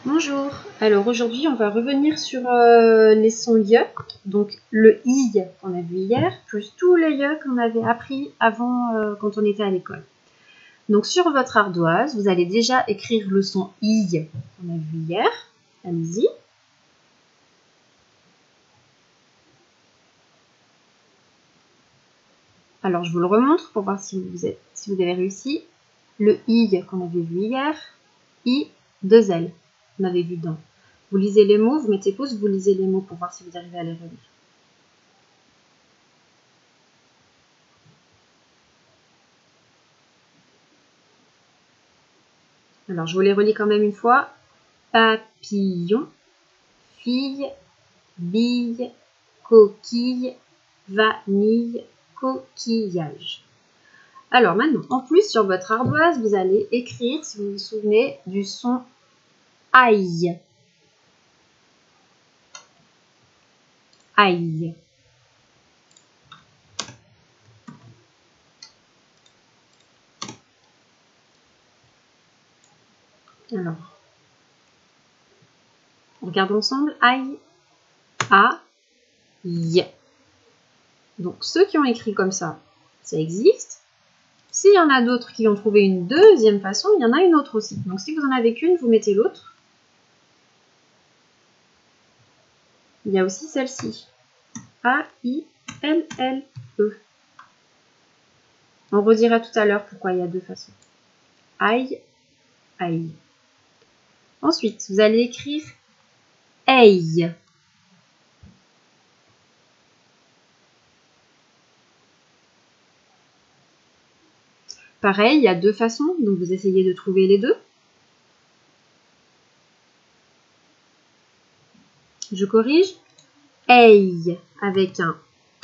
Bonjour, alors aujourd'hui on va revenir sur les sons Y, donc le I qu'on a vu hier, plus tous les Y qu'on avait appris avant quand on était à l'école. Donc sur votre ardoise, vous allez déjà écrire le son I qu'on a vu hier, allez-y. Alors je vous le remontre pour voir si vous avez réussi. Le I qu'on avait vu hier, I, 2 L, on avait vu dans. Vous lisez les mots, vous mettez pause, vous lisez les mots pour voir si vous arrivez à les relire. Alors, je vous les relis quand même une fois. Papillon, fille, bille, coquille, vanille, coquillage. Alors maintenant, en plus, sur votre ardoise, vous allez écrire, si vous vous souvenez, du son aïe. Aïe. Alors, on regarde ensemble. Aïe, aïe. Donc, ceux qui ont écrit comme ça existe. S'il y en a d'autres qui ont trouvé une deuxième façon, il y en a une autre aussi. Donc, si vous en avez qu'une, vous mettez l'autre. Il y a aussi celle-ci. A-I-L-L-E. On redira tout à l'heure pourquoi il y a deux façons. Aïe, aïe. Ensuite, vous allez écrire aïe. Pareil, il y a deux façons, donc vous essayez de trouver les deux. Je corrige. Aïe avec un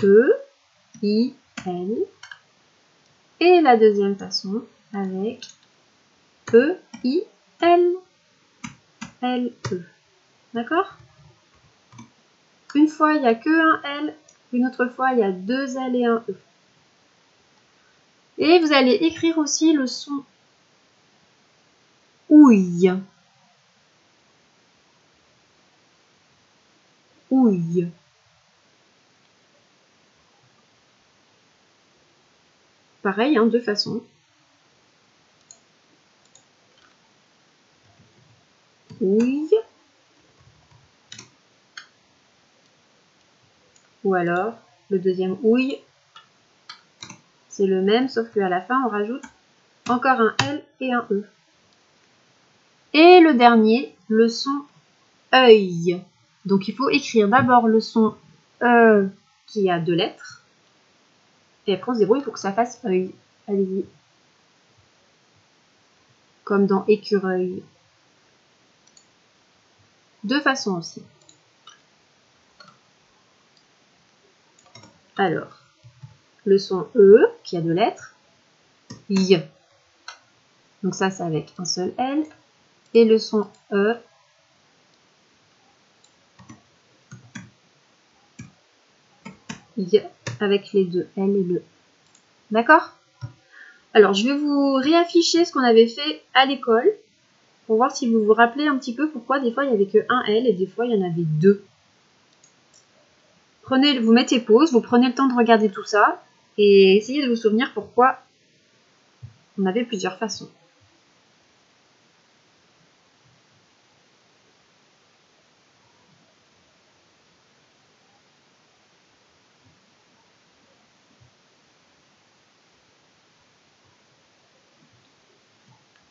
E, I, L. Et la deuxième façon avec E, I, L, L, E. D'accord? Une fois, il n'y a que un L. Une autre fois, il y a deux L et un E. Et vous allez écrire aussi le son ouille. Ouille. Pareil, hein, deux façons. Ouille. Ou alors, le deuxième ouille, c'est le même, sauf qu'à la fin, on rajoute encore un L et un E. Et le dernier, le son œil. Donc, il faut écrire d'abord le son E qui a deux lettres. Et après, on se débrouille pour que ça fasse œil. Allez-y. Comme dans écureuil. Deux façons aussi. Alors, le son E qui a deux lettres. Y. Donc ça, c'est avec un seul L. Et le son E. Y avec les deux L et le E. D'accord? Alors, je vais vous réafficher ce qu'on avait fait à l'école pour voir si vous vous rappelez un petit peu pourquoi des fois il n'y avait que un L et des fois il y en avait deux. Vous mettez pause, vous prenez le temps de regarder tout ça et essayez de vous souvenir pourquoi on avait plusieurs façons.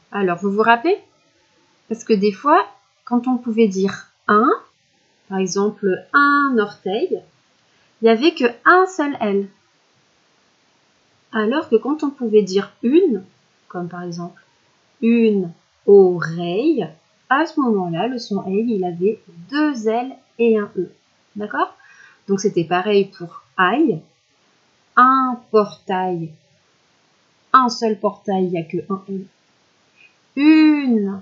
Alors, vous vous rappelez? Parce que des fois, quand on pouvait dire un, par exemple un orteil, il n'y avait qu'un seul L. Alors que quand on pouvait dire une, comme par exemple une oreille, à ce moment-là, le son L, il avait deux L et un E. D'accord? Donc c'était pareil pour aille, un portail, un seul portail, il n'y a que un L. Une,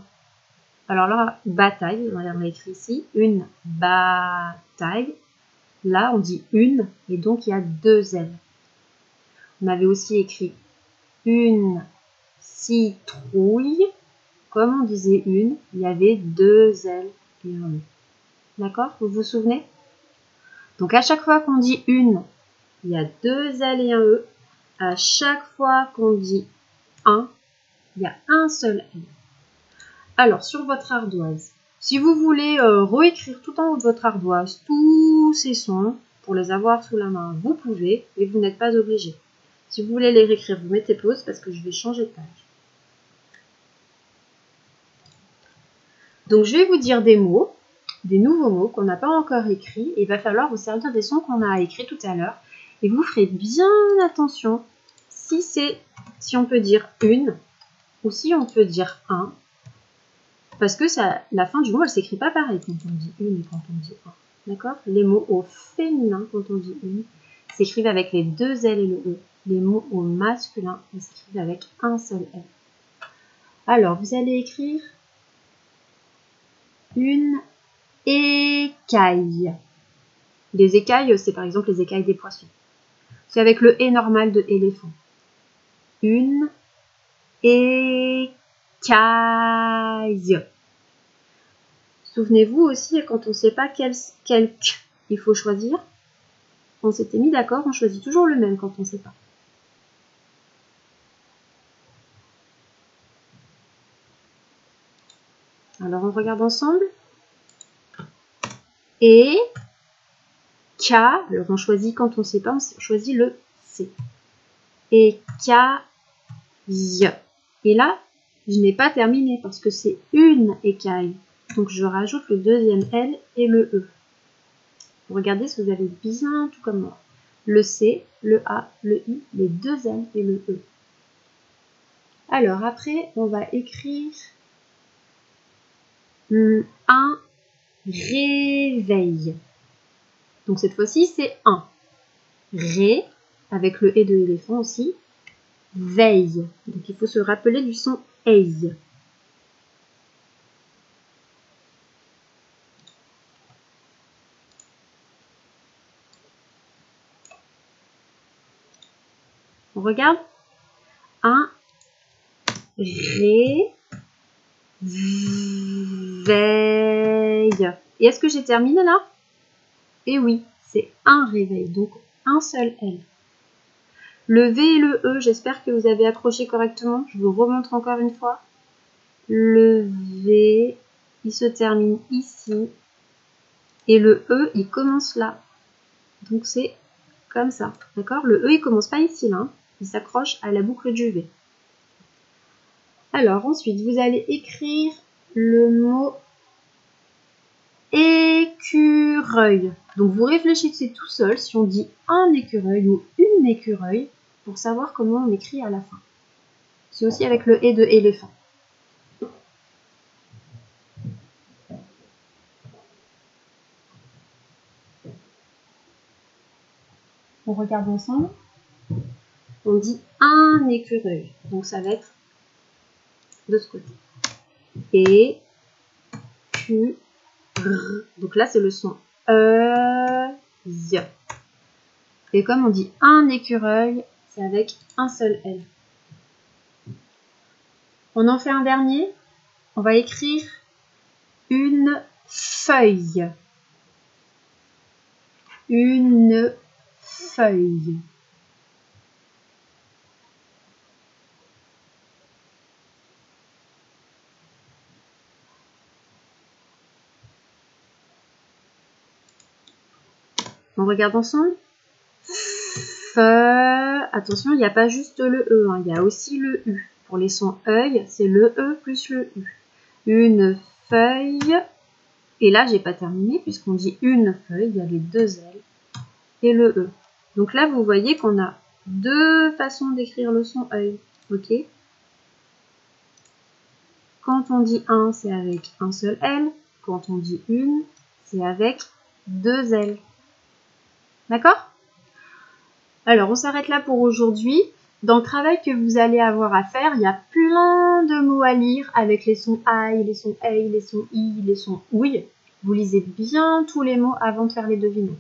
alors là, bataille, on l'a écrit ici, une bataille. Là, on dit une, et donc il y a deux L. On avait aussi écrit une citrouille, comme on disait une, il y avait 2 L et un E. D'accord? Vous vous souvenez? Donc à chaque fois qu'on dit une, il y a 2 L et un E. À chaque fois qu'on dit un, il y a un seul L. Alors sur votre ardoise, si vous voulez réécrire tout en haut de votre ardoise tous ces sons, pour les avoir sous la main, vous pouvez, mais vous n'êtes pas obligé. Si vous voulez les réécrire, vous mettez pause parce que je vais changer de page. Donc je vais vous dire des mots, des nouveaux mots qu'on n'a pas encore écrits, et il va falloir vous servir des sons qu'on a écrits tout à l'heure, et vous ferez bien attention si on peut dire une, ou si on peut dire un, parce que la fin du mot, elle s'écrit pas pareil quand on dit une et quand on dit un. D'accord? Les mots au féminin, quand on dit une, s'écrivent avec les 2 L et le E. Les mots au masculin, ils s'écrivent avec un seul L. Alors, vous allez écrire une écaille. Les écailles, c'est par exemple les écailles des poissons. C'est avec le E normal de éléphant. Une écaille. Souvenez-vous aussi, quand on ne sait pas quel Q il faut choisir, on s'était mis d'accord, on choisit toujours le même quand on ne sait pas. Alors on regarde ensemble. Et K, alors on choisit quand on ne sait pas, on choisit le C. Et K-I. Et là, je n'ai pas terminé parce que c'est une écaille. Donc je rajoute le deuxième L et le E. Regardez si vous avez bien tout comme moi. Le C, le A, le I, les 2 L et le E. Alors après, on va écrire un réveil. Donc cette fois-ci, c'est un. Ré, avec le E de éléphant aussi. Veille. Donc il faut se rappeler du son EI. On regarde. Un réveil. Et est-ce que j'ai terminé là? Eh oui, c'est un réveil, donc un seul L. Le V et le E, j'espère que vous avez accroché correctement. Je vous remontre encore une fois. Le V, il se termine ici. Et le E, il commence là. Donc c'est comme ça. D'accord? Le E, il commence pas ici, là. Il s'accroche à la boucle du V. Alors ensuite, vous allez écrire le mot écureuil. Donc vous réfléchissez tout seul si on dit un écureuil ou une écureuil pour savoir comment on écrit à la fin. C'est aussi avec le E de éléphant. On regarde ensemble. On dit un écureuil. Donc ça va être de ce côté. Et Q, R. Donc là c'est le son Y. Et comme on dit un écureuil, c'est avec un seul L. On en fait un dernier. On va écrire une feuille. Une feuille. On regarde ensemble. Attention, il n'y a pas juste le E, hein, il y a aussi le U. Pour les sons œil, c'est le E plus le U. Une feuille. Et là, j'ai pas terminé puisqu'on dit une feuille, il y a les 2 L et le E. Donc là, vous voyez qu'on a deux façons d'écrire le son œil. Ok? Quand on dit un, c'est avec un seul L. Quand on dit une, c'est avec 2 L. D'accord? Alors, on s'arrête là pour aujourd'hui. Dans le travail que vous allez avoir à faire, il y a plein de mots à lire avec les sons aïe, les sons ei, les sons i, les sons ouille. Vous lisez bien tous les mots avant de faire les devinettes.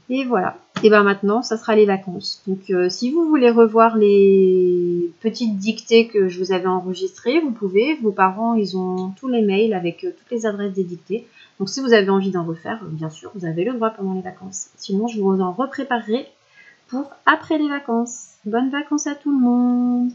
Et voilà. Et bien maintenant, ça sera les vacances. Donc si vous voulez revoir les petites dictées que je vous avais enregistrées, vous pouvez. Vos parents, ils ont tous les mails avec toutes les adresses des dictées. Donc si vous avez envie d'en refaire, bien sûr, vous avez le droit pendant les vacances. Sinon, je vous en repréparerai pour après les vacances. Bonnes vacances à tout le monde!